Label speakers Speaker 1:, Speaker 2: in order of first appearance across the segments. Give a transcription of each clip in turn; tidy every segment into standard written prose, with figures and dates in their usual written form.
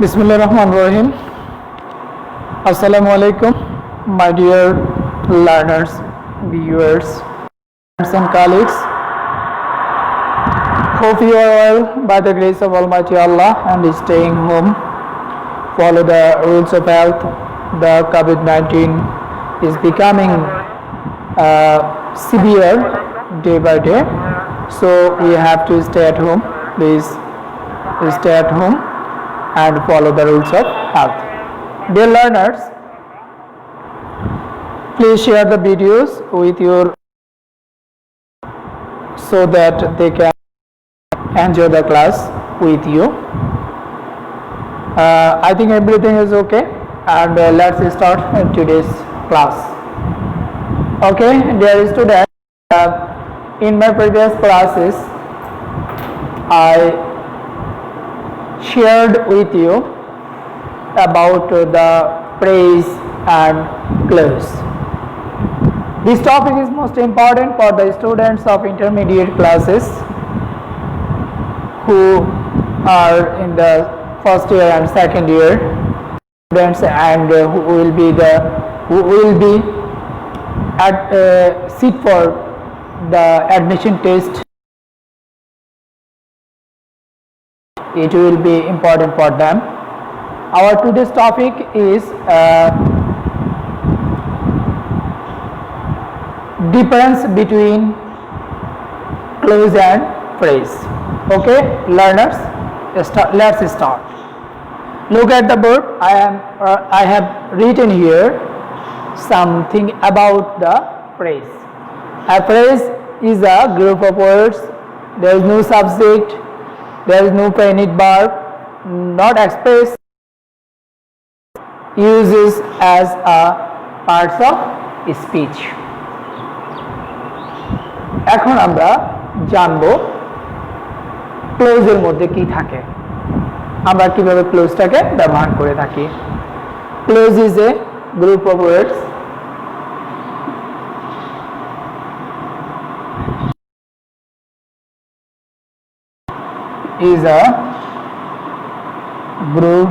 Speaker 1: Bismillahirrahmanirrahim. Assalamu alaikum, my dear learners, viewers, and colleagues. Hope you are well by the grace of Almighty Allah and is staying home. Follow the rules of health. The COVID-19 is becoming severe day by day, so we have to stay at home. Please stay at home and follow the rules of health. Dear learners, please share the videos with your so that they can enjoy the class with you. I think everything is okay, and let's start today's class. Okay, dear students, in my previous classes I shared with you about the praise and clause. This topic is most important for the students of intermediate classes who are in the first year and second year students, and who will be at sit for the admission test. It will be important for them. Our today's topic is difference between clause and phrase. Okay, learners, let's start. Look at the board. I have written here something about the phrase. A phrase is a group of words. There is no subject. There is no finite verb, not expressed, uses as a parts of speech. এখন আমরা জানবো ক্লোজের মধ্যে কি থাকে, আমরা কিভাবে ক্লোজটাকে ব্যবহার করে থাকি। Close is a group of words is a group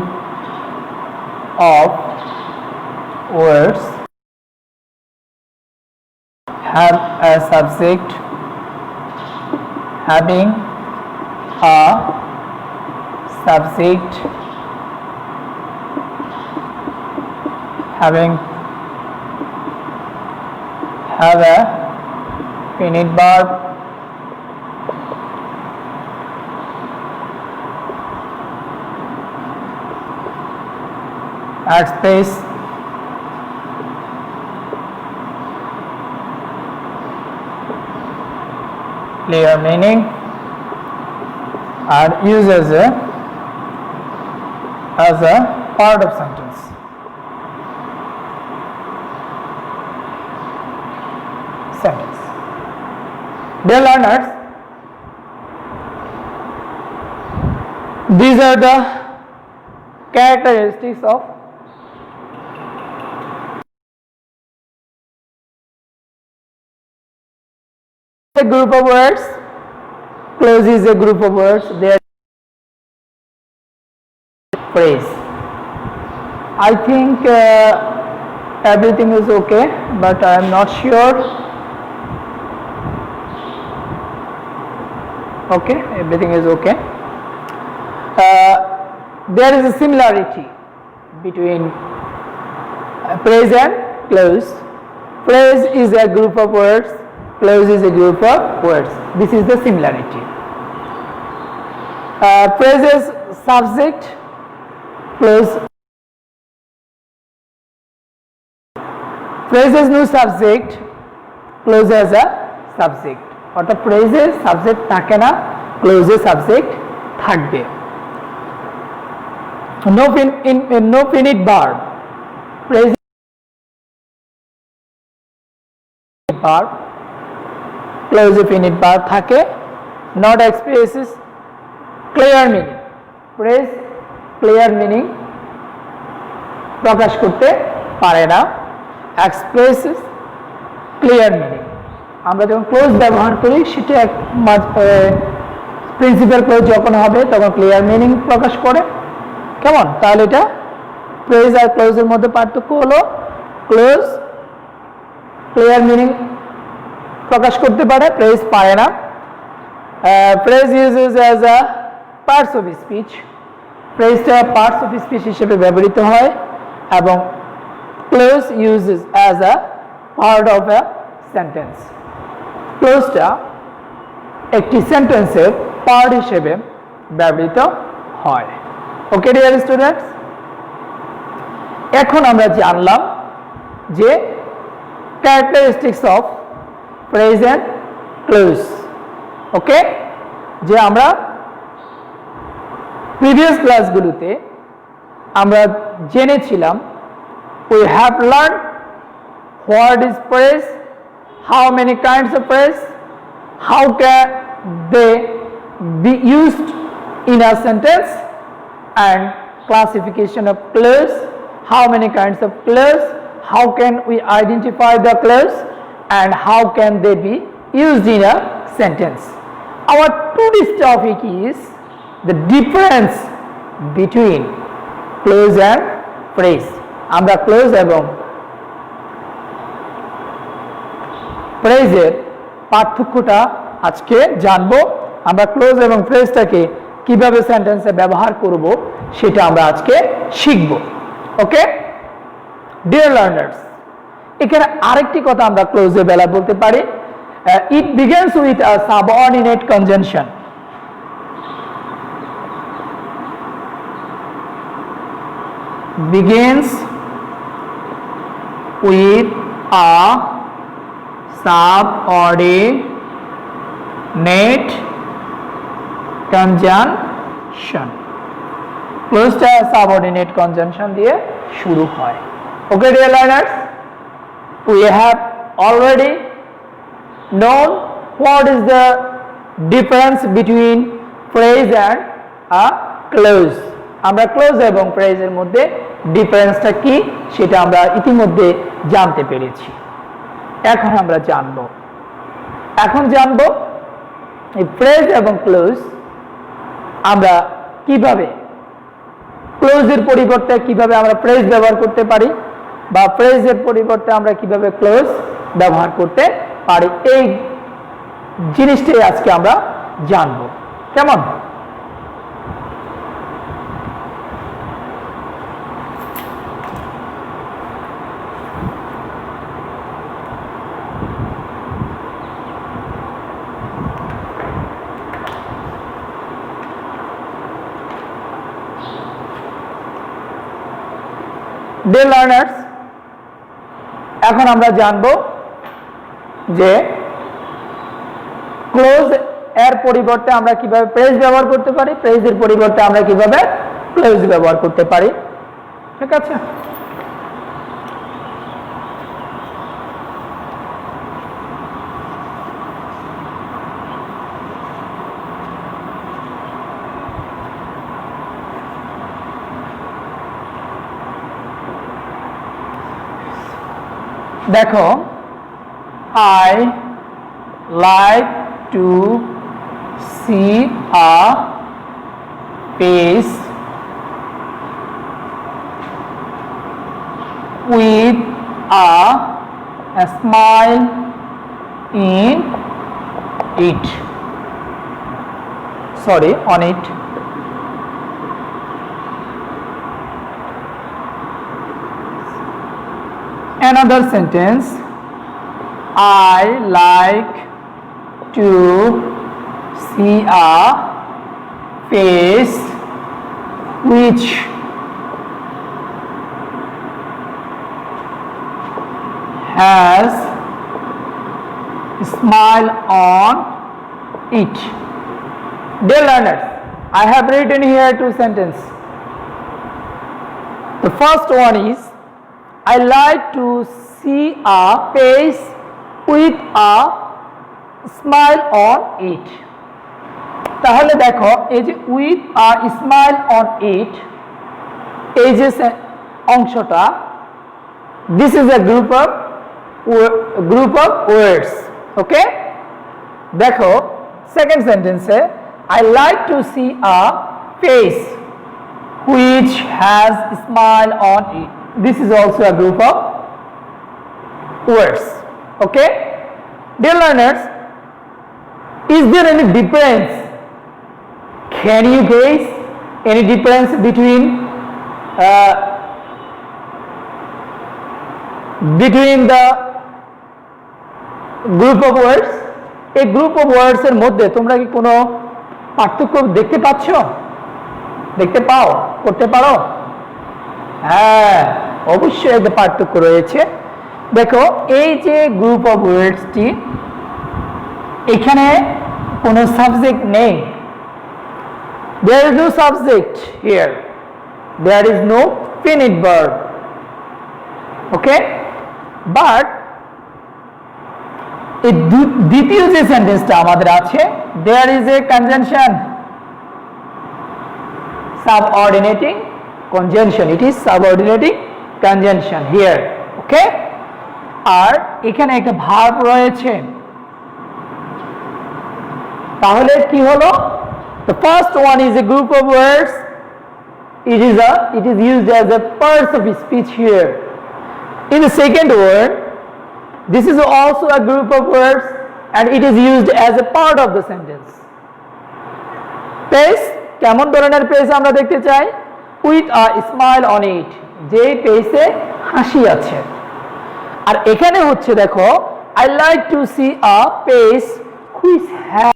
Speaker 1: of words have a subject having a subject have a finite verb express clear meaning and used as a part of sentence. Dear learners, these are the characteristics of a group of words. Clause is a group of words. They are phrase. I think everything is okay, but I am not sure. Okay, everything is okay. There is a similarity between phrase and clause. Phrase is a group of words. Clause is a group of words. This is the similarity. Phrases subject, clause. Phrases no subject, clause as a subject. অর্থাৎ phrases subject থাকে না, clause subject থাকবে. No finite verb. Phrase verb. Clause finite verb থাকে, not expresses clear meaning. Phrase clear meaning প্রকাশ করতে পারে না, expresses clear meaning. আমরা যখন ক্লোজ ব্যবহার করি সেটা প্রিন্সিপাল ক্লোজ যখন হবে তখন ক্লিয়ার মিনিং প্রকাশ করে, কেমন? তাহলে এটা প্রেজ আর ক্লোজের মধ্যে পার্থক্য হলো ক্লোজ ক্লিয়ার মিনিং প্রকাশ করতে পারে, প্রেজ পারে না। Phrase uses as a parts of speech, প্রেজটা পার্টস অফ স্পিচ হিসেবে ব্যবহৃত হয় এবং clause uses as a part of a sentence. ক্লোজটা একটি সেন্টেন্সের পার্ট হিসেবে ব্যবহৃত হয়। ওকে ডিয়ার স্টুডেন্টস, এখন আমরা জানলাম যে characteristics of phrase and clause. Okay, যে আমরা প্রিভিয়াস ক্লাসগুলোতে আমরা জেনেছিলাম, we have learned what is praise, how many kinds of praise, how can they be used in a sentence, and classification of clause, how many kinds of clause, how can we identify the clause, and how can they be used in a sentence. Our today's topic is the difference between clause and phrase. আমরা close এবং প্রেজের পার্থক্যটা আজকে জানবো। আমরা close এবং প্রেজটাকে কিভাবে সেন্টেন্সে ব্যবহার করব সেটা আমরা আজকে শিখব। ওকে ডিয়ার লার্নার্স, এখানে আরেকটি কথা আমরা ক্লোজের বেলা বলতে পারি, it begins with a subordinate conjunction. begins with a subordinate conjunction. ক্লোজটা সাবঅর্ডিনেট কনজাংশন দিয়ে শুরু হয়। Okay dear learners, we have already known what is the difference between phrase and a clause. আমরা ক্লোজ এবং প্রেজের মধ্যে ডিফারেন্সটা কি সেটা আমরা ইতিমধ্যে জানতে পেরেছি। এখন আমরা জানব এই প্রেজ এবং ক্লোজ আমরা কিভাবে, ক্লোজের পরিবর্তে কিভাবে আমরা প্রেজ ব্যবহার করতে পারি, বা প্রেজের পরিবর্তে আমরা কিভাবে ক্লোজ ব্যবহার করতে পারি, এই জিনিসটাই আজকে আমরা জানব। কেমন? ডিয়ার লার্নার্স, এখন আমরা জানব যে ক্লোজ এর পরিবর্তে আমরা কিভাবে প্রেজ ব্যবহার করতে পারি, প্রেজের পরিবর্তে আমরা কিভাবে ক্লোজ ব্যবহার করতে পারি। ঠিক আছে, দেখো, I like to see a face with a smile in it. Sorry, on it. Another sentence, I like to see a face which has a smile on it. Dear learners, I have written here two sentences. The first one is, I like to see a face with a smile on it. তাহলে দেখো, এই যে with a smile on it, এই যে অংশটা, this is a group of words. Okay, দেখো second সেন্টেন্সে I like to see a face which has smile on it. This is also a group of words. Okay, dear learners, is there any difference? Can you guess any difference between the group of words? এই group of ওয়ার্ডস এর মধ্যে তোমরা কি কোনো পার্থক্য দেখতে পাচ্ছ? দেখতে পাও? করতে পারো? হ্যাঁ, অবশ্যই একটা পার্থক্য রয়েছে। দেখো, এই যে গ্রুপ অফ ওয়ার্ডসটি, এখানে কোনো সাবজেক্ট নেই। There is no subject here. There is no finite verb. Okay? But এই দ্বিতীয় যে সেন্টেন্সটা আমাদের আছে, there is a conjunction, subordinating conjunction. It is subordinating conjunction here. Okay? আর এখানে একটা ভার্ব রয়েছে। তাহলে কি হলো? The first one is a group of words. It is used as a part of speech here. In the second word, this is also a group of words and it is used as a part of the sentence. Face, কেমন ধরনের face আমরা দেখতে চাই? With a smile on it. যে face-এ হাসি আছে। আর এখানে হচ্ছে দেখো, I like to see a face which has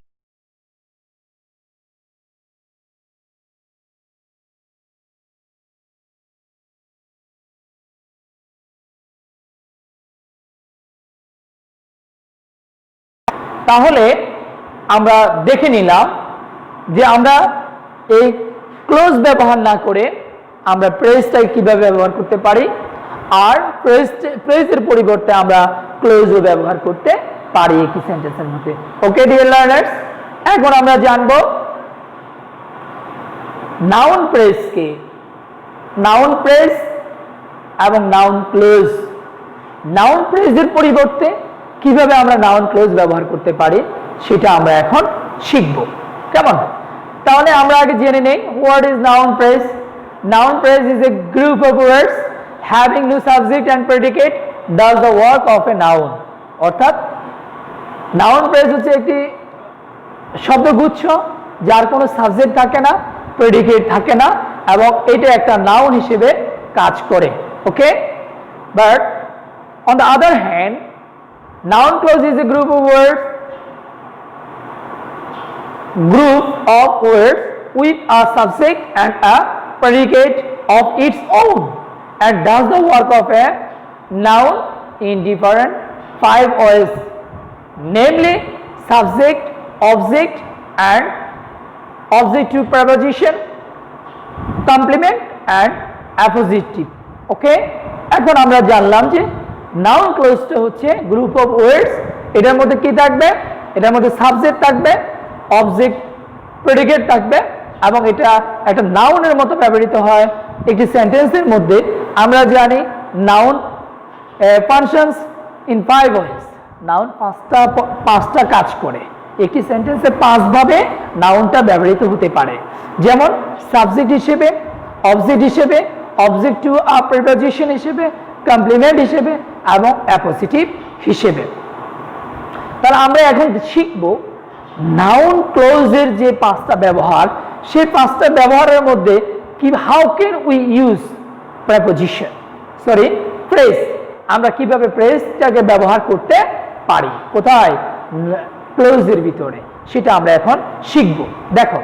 Speaker 1: তাহলে আমরা দেখে নিলাম যে আমরা এই ক্লোজ ব্যবহার না করে আমরা প্রেসটা কিভাবে ব্যবহার করতে পারি, আর প্রেসের পরিবর্তে আমরা ক্লোজও ব্যবহার করতে পারি একই সেন্টেন্সের মধ্যে। ওকে ডিয়ার লার্নার্স, এখন আমরা জানব নাউন প্রেসকে, নাউন প্রেস এবং নাউন ক্লোজ। নাউন প্রেসের পরিবর্তে কিভাবে আমরা নাউন ক্লোজ ব্যবহার করতে পারি সেটা আমরা এখন শিখব। কেমন? তাহলে আমরা আগে জেনে নেই what is noun phrase. Noun phrase is a group of words having no subject and predicate does the work of a noun. অর্থাৎ নাউন প্রেস হচ্ছে একটি শব্দগুচ্ছ যার কোনো সাবজেক্ট থাকে না, প্রেডিকেট থাকে না, এবং এটা একটা নাউন হিসেবে কাজ করে। Okay, but on the other hand, noun clause is a group of words with a subject and a predicate of its own and does the work of a noun in different 5 ways, namely subject, object and objective preposition, complement and appositive. Okay, এখন আমরা জানলাম যে noun ক্লোজটা হচ্ছে group of ওয়ার্ডস। এটার মধ্যে কি থাকবে? এটার মধ্যে সাবজেক্ট থাকবে, অবজেক্ট, প্রেডিকেট থাকবে, এবং এটা একটা নাউনের মতো ব্যবহৃত হয় একটি সেন্টেন্সের মধ্যে। আমরা জানি noun functions in 5 ways. Noun পাঁচটা কাজ করে। একটি সেন্টেন্সে 5 ভাবে নাউনটা ব্যবহৃত হতে পারে, যেমন সাবজেক্ট হিসেবে, অবজেক্ট হিসেবে, অবজেক্ট টু আ প্রিপোজিশন হিসেবে, কমপ্লিমেন্ট হিসেবে এবং অ্যাপোজিটিভ হিসেবে। তাহলে আমরা এখন শিখব নাউন ক্লোজের যে 5টা ব্যবহার, সেই 5টা ব্যবহারের মধ্যে কি how can we use preposition, press. আমরা কিভাবে প্রেসটাকে ব্যবহার করতে পারি, কোথায়? ক্লোজের ভিতরে, সেটা আমরা এখন শিখব। দেখো,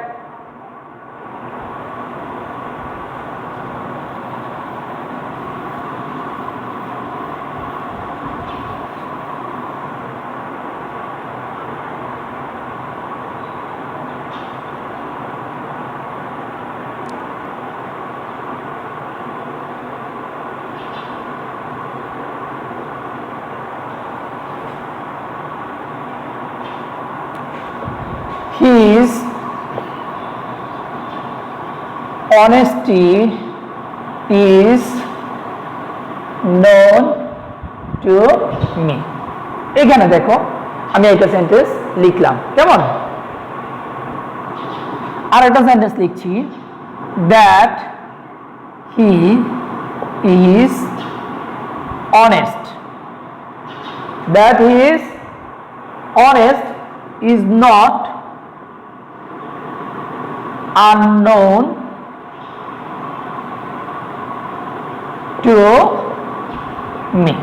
Speaker 1: his honesty is known to me. এখানে দেখো, আমি একটা সেন্টেন্স লিখলাম, কেমন? আর একটা সেন্টেন্স লিখছি, that he is honest. That he is honest is not unknown to me.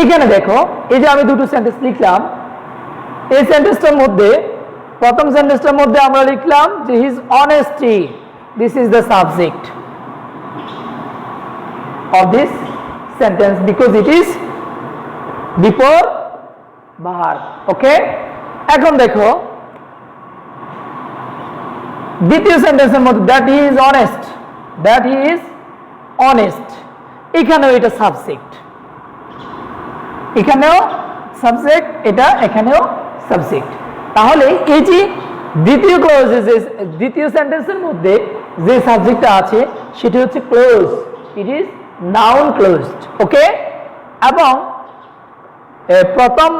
Speaker 1: এখানে দেখো, এই যে আমি দুটো সেন্টেন্স লিখলাম, এই সেন্টেন্সটার মধ্যে প্রথম সেন্টেন্সটার মধ্যে আমরা লিখলাম যে his honesty, this is the subject of this sentence because it is before verb. Okay, এখন দেখো দ্বিতীয় সেন্টেন্সের মধ্যে that he is honest, that he is honest, এখানেও এটা সাবজেক্ট, এখানেও সাবজেক্ট, এটা এখানেও সাবজেক্ট। তাহলে এই যে দ্বিতীয় ক্লোজে, যে দ্বিতীয় সেন্টেন্সের মধ্যে যে সাবজেক্টটা আছে সেটা হচ্ছে clause, it is noun closed. Okay, এবং প্রথম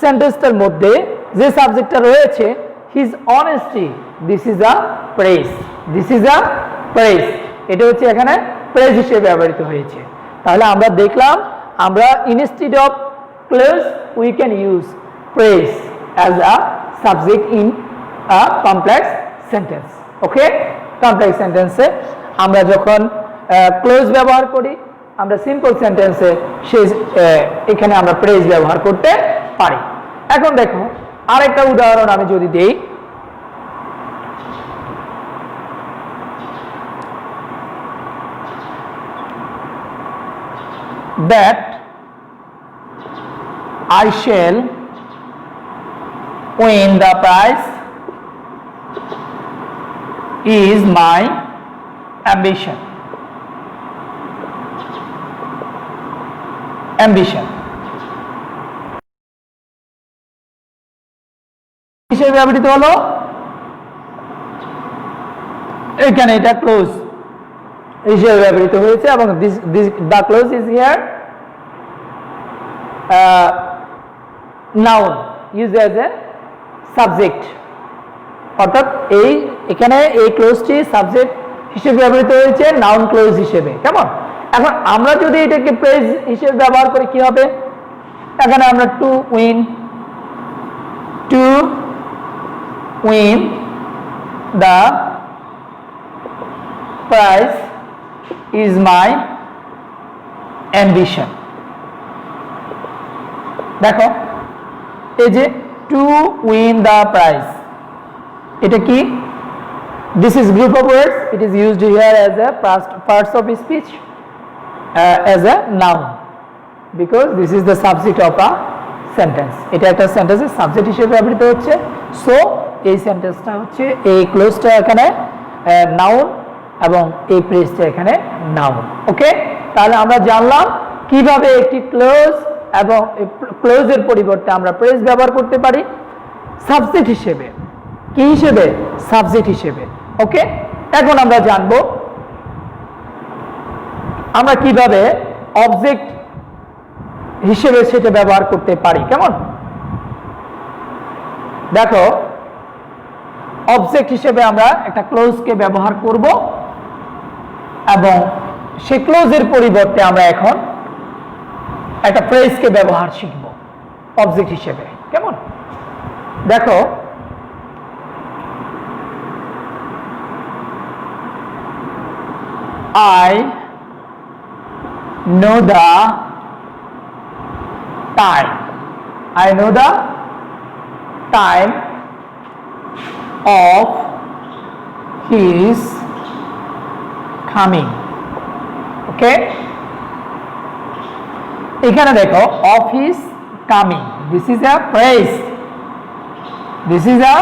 Speaker 1: সেন্টেন্সটার মধ্যে যে সাবজেক্টটা রয়েছে his honesty, this is a phrase, this is a phrase, এটা হচ্ছে এখানে প্রেজ হিসেবে ব্যবহৃত হয়েছে। তাহলে আমরা দেখলাম আমরা instead of clause we can use phrase as a subject in a complex sentence. Okay, complex সেন্টেন্সে আমরা যখন ক্লোজ ব্যবহার করি, আমরা সিম্পল সেন্টেন্সে সেই এখানে আমরা প্রেজ ব্যবহার করতে পারি। এখন দেখো আরেকটা উদাহরণ আমি যদি দেই, that I shall win the prize is my ambition. Ambition হিসেবে ব্যবহৃত হলো, এখানে এটা ক্লোজ হিসেবে ব্যবহৃত হয়েছে এবং the clause is here noun used as a subject, অর্থাৎ এখানে এই ক্লোজটি সাবজেক্ট হিসেবে ব্যবহৃত হয়েছে নাউন ক্লোজ হিসেবে। কেমন? এখন আমরা যদি এটাকে প্রেজ হিসেবে ব্যবহার করি কি হবে? এখানে আমরা to win the prize is my ambition. দেখো এই যে to win the prize, এটা কি? This is group of words, it is used here as a past parts of speech as a noun because this is the subject of a sentence. এটা একটা সেন্টেন্সের subject হিসেবে ব্যবহৃত হচ্ছে। So এই সেন্টেন্সটা হচ্ছে, এই ক্লোজটা এখানে নাউন এবং এই প্রেজটা এখানে নাউন। ওকে, তাহলে আমরা জানলাম কিভাবে একটি ক্লোজ এবং ক্লোজের পরিবর্তে আমরা প্রেজ ব্যবহার করতে পারি সাবজেক্ট হিসেবে। কি হিসেবে? সাবজেক্ট হিসেবে। ওকে, এখন আমরা জানবো আমরা কিভাবে অবজেক্ট হিসেবে সেটা ব্যবহার করতে পারি। কেমন? দেখো অবজেক্ট হিসেবে আমরা একটা ক্লোজকে ব্যবহার করব এবং সেই ক্লোজের পরিবর্তে আমরা এখন একটা প্রেজকে ব্যবহার শিখব অবজেক্ট হিসেবে। কেমন? দেখো I know the time. I know the time of his coming. Okay, এখানে দেখো of his coming, this is a praise, this is a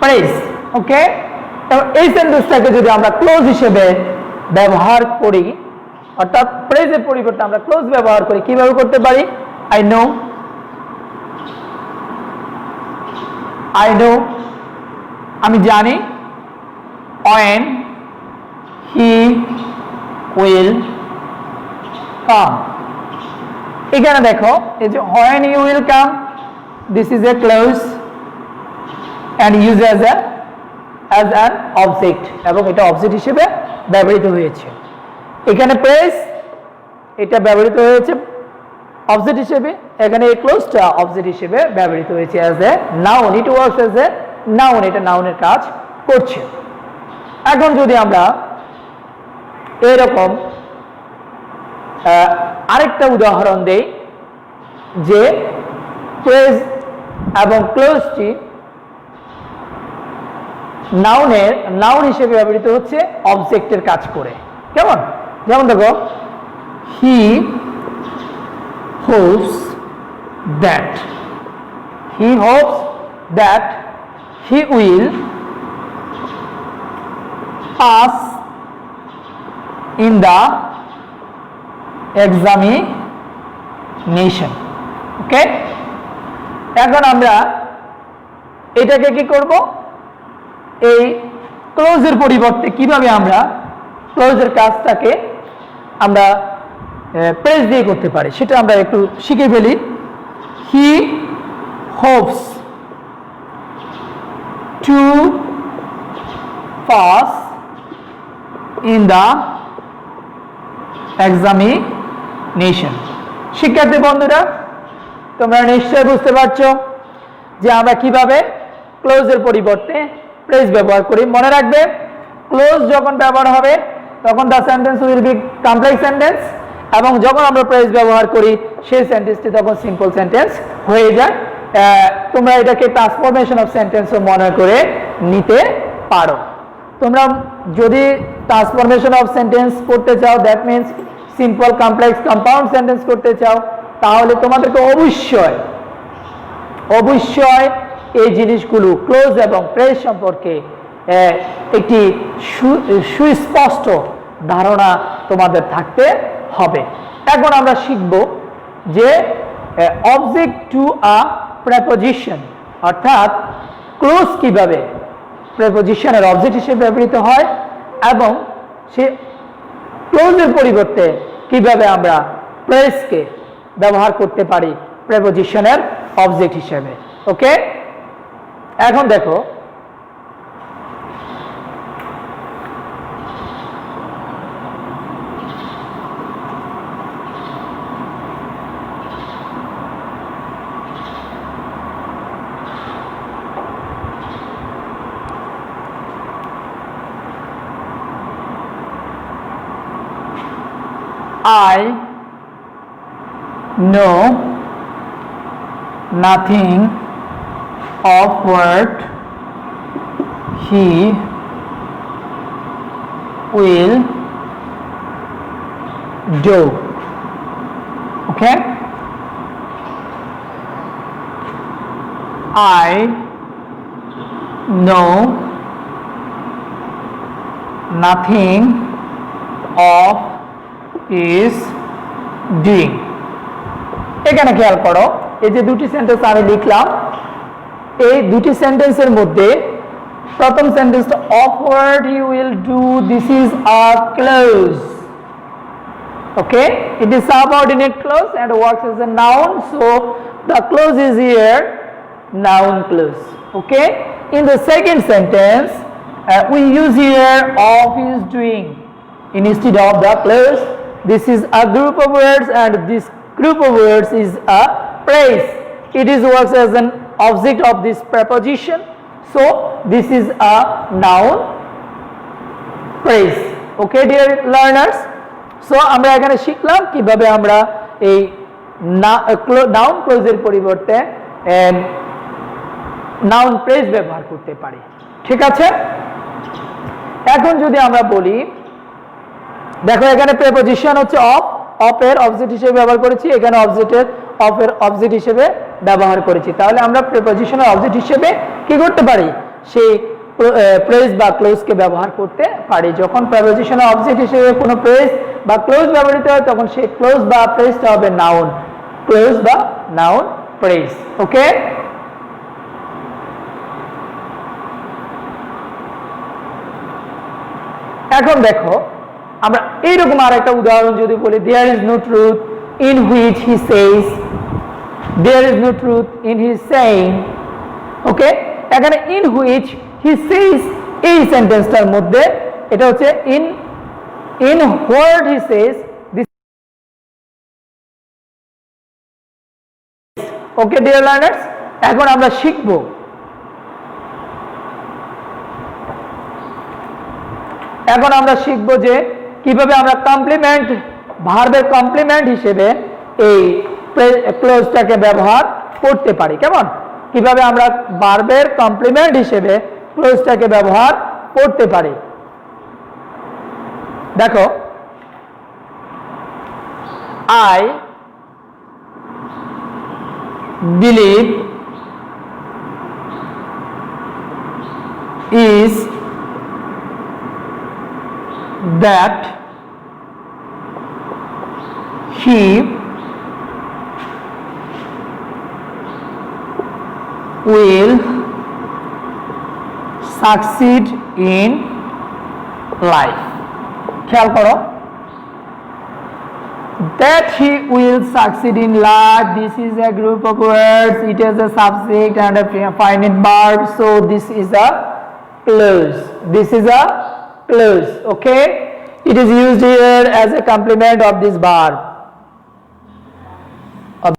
Speaker 1: praise. Okay, এই সেন্টেন্সটাকে যদি আমরা ক্লোজ হিসেবে ব্যবহার করি, অর্থাৎ প্রেজের পরিবর্তে আমরা ক্লোজ ব্যবহার করি, কিভাবে করতে পারি? I know, আমি জানি, when he will come. এখানে দেখো এই যে when he will come, this is a clause and used as a as an object, এবং এটা অবজেক্ট হিসেবে ব্যবহৃত হয়েছে। এখানে প্রেস এটা ব্যবহৃত হয়েছে অবজেক্ট হিসেবে, এখানে এই ক্লোজটা অবজেক্ট হিসেবে ব্যবহৃত হয়েছে as a noun. It works as a noun, এটা নাউনের কাজ করছে। এখন যদি আমরা এরকম আরেকটা উদাহরণ দেই যে প্রেস এবং ক্লোজটি নাউন হিসেবে ব্যবহৃত হচ্ছে অবজেক্টের কাজ করে। কেমন? যেমন দেখো, হি hopes that he will pass in the examination. ওকে, এখন আমরা এটাকে কি করব, এই ক্লোজের পরিবর্তে কিভাবে আমরা ক্লোজের কাজটাকে আমরা প্রেস দিয়ে করতে পারি সেটা আমরা একটু শিখে ফেলি। He hopes to pass in the examination. শিক্ষার্থী বন্ধুরা, তোমরা নিশ্চয় বুঝতে পারছো যে আমরা কিভাবে ক্লোজের পরিবর্তে প্রেস ব্যবহার করি। মনে রাখবে, ক্লোজ যখন ব্যবহার হবে তখন the sentence will be complex sentence, এবং যখন আমরা প্রেস ব্যবহার করি সেই সেন্টেন্সটি তখন সিম্পল সেন্টেন্স হয়ে যায়। তোমরা এটাকে ট্রান্সফরমেশন অফ সেন্টেন্সও মনে করে নিতে পারো। তোমরা যদি ট্রান্সফরমেশন অফ সেন্টেন্স করতে চাও, that means simple complex compound sentence করতে চাও, তাহলে তোমাদেরকে অবশ্যই এই জিনিসগুলো ক্লোজ এবং প্রেস সম্পর্কে একটি সুস্পষ্ট ধারণা তোমাদের থাকতে হবে। এখন আমরা শিখব যে অবজেক্ট টু আ প্রেপোজিশন, অর্থাৎ ক্লোজ কিভাবে প্রেপোজিশনের অবজেক্ট হিসেবে ব্যবহৃত হয় এবং সে ক্লোজের পরিবর্তে কিভাবে আমরা প্রেসকে ব্যবহার করতে পারি প্রেপোজিশনের অবজেক্ট হিসেবে। ওকে, এখন দেখো, I know nothing of what he will do. Okay, I know nothing of is doing. এখানে খেয়াল করো, এই যে দুটি সেন্টেন্স আমি লিখলাম, এই দুটি সেন্টেন্সের মধ্যে প্রথম সেন্টেন্সটা of what he will do, this is a close. Okay, it is subordinate clause and works as a noun, so the clause is here noun clause. Okay, in the second sentence we use here of is doing instead of the clause. This is a group of words and this group of words is a phrase. It is works as an object of this preposition, so this is a noun phrase. Okay dear learners, so আমরা এখানে শিখলাম কিভাবে আমরা এই noun ক্লোজের পরিবর্তে noun phrase ব্যবহার করতে পারি। ঠিক আছে, এখন যদি আমরা বলি, দেখো এখানে প্রেপোজিশন হচ্ছে অফ এর অবজেক্ট হিসেবে ব্যবহার করেছি, এখানে অবজেক্টের অফ এর অবজেক্ট হিসেবে ব্যবহার করেছি। তাহলে আমরা প্রেপোজিশনের অবজেক্ট হিসেবে কি করতে পারি, সেই প্রেস বা ক্লোজকে ব্যবহার করতে পারি। যখন প্রেপোজিশনের অবজেক্ট হিসেবে কোনো প্রেস বা ক্লোজ ব্যবহৃত হয় তখন সেই ক্লোজ বা প্রেসটা হবে নাউন ক্লোজ বা নাউন প্রেস। ওকে, এখন দেখো আমরা এইরকম আরেকটা উদাহরণ যদি বলি, there is no truth in which he says, there is no truth in his saying. ওকে, এখানে in which he says এই সেন্টেন্সটার মধ্যে এটা হচ্ছে in what he says this. Okay dear learners, এখন আমরা শিখব যে কিভাবে আমরা কমপ্লিমেন্ট, ভার্বের কমপ্লিমেন্ট হিসেবে এই ক্লোজটাকে ব্যবহার করতে পারি। কেমন, কিভাবে আমরা ভার্বের কমপ্লিমেন্ট হিসেবে ক্লোজটাকে ব্যবহার করতে পারি। দেখো, I believe is that he will succeed in life. খেয়াল করো, that he will succeed in life, this is a group of words, it has a subject and a finite verb, so this is a clause. This is a clause, okay? It is used here as a complement of this verb.